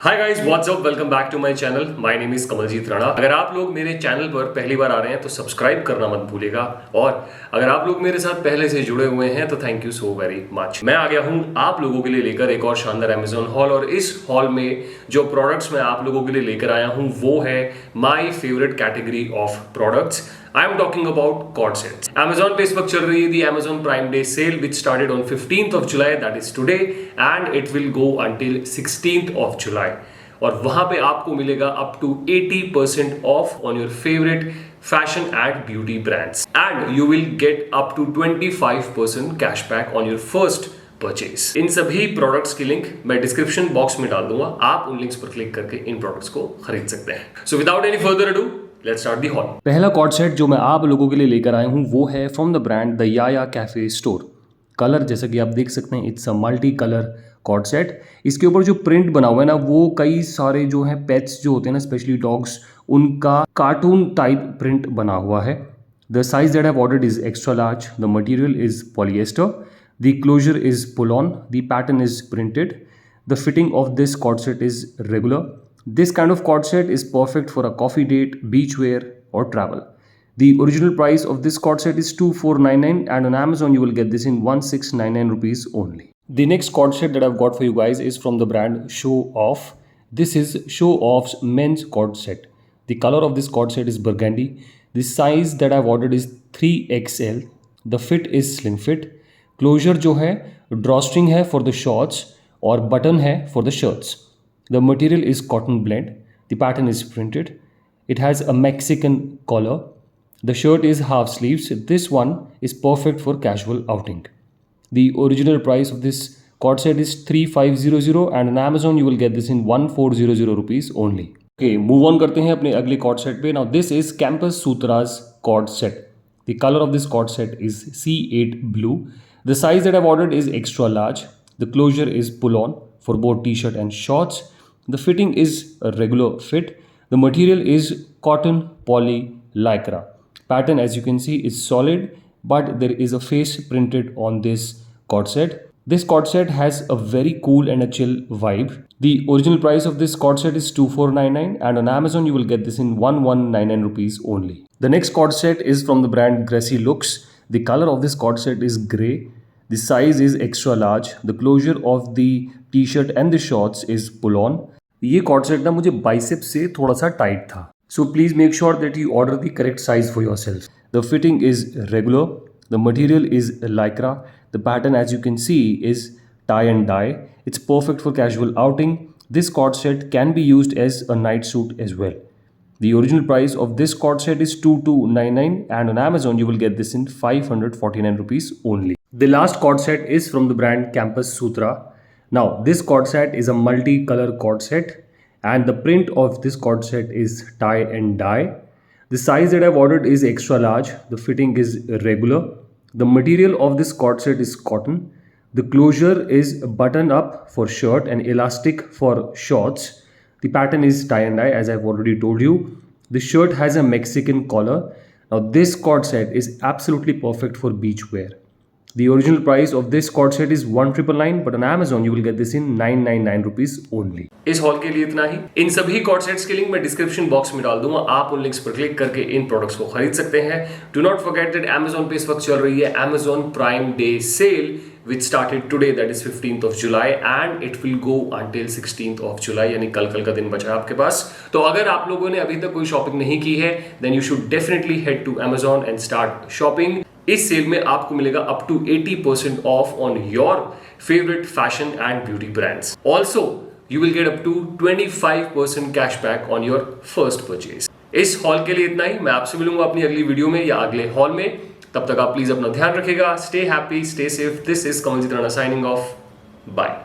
Hi guys what's up welcome back to my channel. My name is Kamaljeet Rana. अगर आप लोग मेरे चैनल पर पहली बार आ रहे हैं तो सब्सक्राइब करना मत भूलिएगा, और अगर आप लोग मेरे साथ पहले से जुड़े हुए हैं तो thank you so very much. मैं आ गया हूं आप लोगों के लिए लेकर एक और शानदार अमेजॉन हॉल, और इस हॉल में जो प्रोडक्ट्स मैं आप लोगों के लिए लेकर आया हूं वो है my favourite category of products. I am talking about cord sets. Amazon पे इस वक्त चल रही है दी Amazon Prime Day sale which started on 15th of July, that is today, and it will go until 16th of July. और वहां पे आपको मिलेगा up to 80% off on your favourite fashion and beauty brands, and you will get up to 25% cashback on your first purchase. इन सभी products की link मैं description box में डाल दूंगा, आप उन लिंक्स पर क्लिक करके इन प्रोडक्ट्स को खरीद सकते हैं। So without any further ado, let's start the hall. पहला कॉर्ड सेट जो मैं आप लोगों के लिए लेकर आया हूं वो है from the brand the Yaya cafe store. Colour जैसा कि आप देख सकते हैं, it's a multi colour cord set. इसके ऊपर जो प्रिंट बना हुआ है ना, वो कई सारे जो है पेट्स जो होते हैं ना, स्पेशली डॉग्स, उनका कार्टून टाइप प्रिंट बना हुआ है। The size that I have ordered is extra large. The material is polyester. The closure is pull on. The pattern is printed. The fitting of this cord set is regular. This kind of cord set is perfect for a coffee date, beach wear, or travel. The original price of this cord set is 2499, and on Amazon you will get this in 1699 rupees only. The next cord set that I've got for you guys is from the brand Show Off. This is Show Off's men's cord set. The color of this cord set is burgundy. The size that I've ordered is 3XL. The fit is slim fit. Closure जो है drawstring है for the shorts और button है for the shirts. The material is cotton blend. The pattern is printed. It has a Mexican collar. The shirt is half sleeves. This one is perfect for casual outing. The original price of this cord set is 3500, and on Amazon you will get this in 1400 rupees only. Okay, move on करते हैं अपने अगले cord set पे. Now this is Campus Sutra's cord set. The color of this cord set is C8 blue. The size that I've ordered is extra large. The closure is pull on for both t-shirt and shorts. The fitting is a regular fit. The material is cotton poly lycra. Pattern, as you can see, is solid, but there is a face printed on this cord set. This cord set has a very cool and a chill vibe. The original price of this cord set is 2499, and on Amazon you will get this in 1199 rupees only. The next cord set is from the brand Gracie Looks. The color of this cord set is grey. The size is extra large. The closure of the t-shirt and the shorts is pull on. ये cord set ना मुझे bicep से थोड़ा सा tight था, so please make sure that you order the correct size for yourself. The fitting is regular. The material is lycra. The pattern, as you can see, is tie and dye. It's perfect for casual outing. This cord set can be used as a night suit as well. The original price of this cord set is 2299, and on Amazon you will get this in 549 rupees only. The last cord set is from the brand Campus Sutra. Now this cord set is a multi-color cord set, and the print of this cord set is tie and dye. The size that I've ordered is extra large. The fitting is regular. The material of this cord set is cotton. The closure is button up for shirt and elastic for shorts. The pattern is tie and dye, as I've already told you. The shirt has a Mexican collar. Now this cord set is absolutely perfect for beach wear. The original price of this cord set is 1999, but on Amazon you will get this in 999 rupees only. इस haul के लिए इतना ही. इन सभी cord sets की link मैं description box में डाल दूंगा, आप उन लिंक्स पर क्लिक करके इन प्रोडक्ट्स को खरीद सकते हैं. Do not forget that Amazon पे इस वक्त चल रही है Amazon Prime Day sale which started today, that is 15th of July, and it will go until 16th of July, यानी कल का दिन बचा है आपके पास. तो अगर आप लोगों ने अभी तक कोई शॉपिंग नहीं की है then you should definitely head to Amazon and start shopping. इस सेल में आपको मिलेगा up to 80% off on your favourite fashion and beauty brands. Also you will get up to 25% cashback on your first purchase. इस haul के लिए इतना ही. मैं आपसे मिलूंगा अपनी अगली वीडियो में या अगले हॉल में. तब तक आप प्लीज अपना ध्यान रखिएगा. Stay happy, stay safe. This is Kamaljeet Rana signing off. Bye.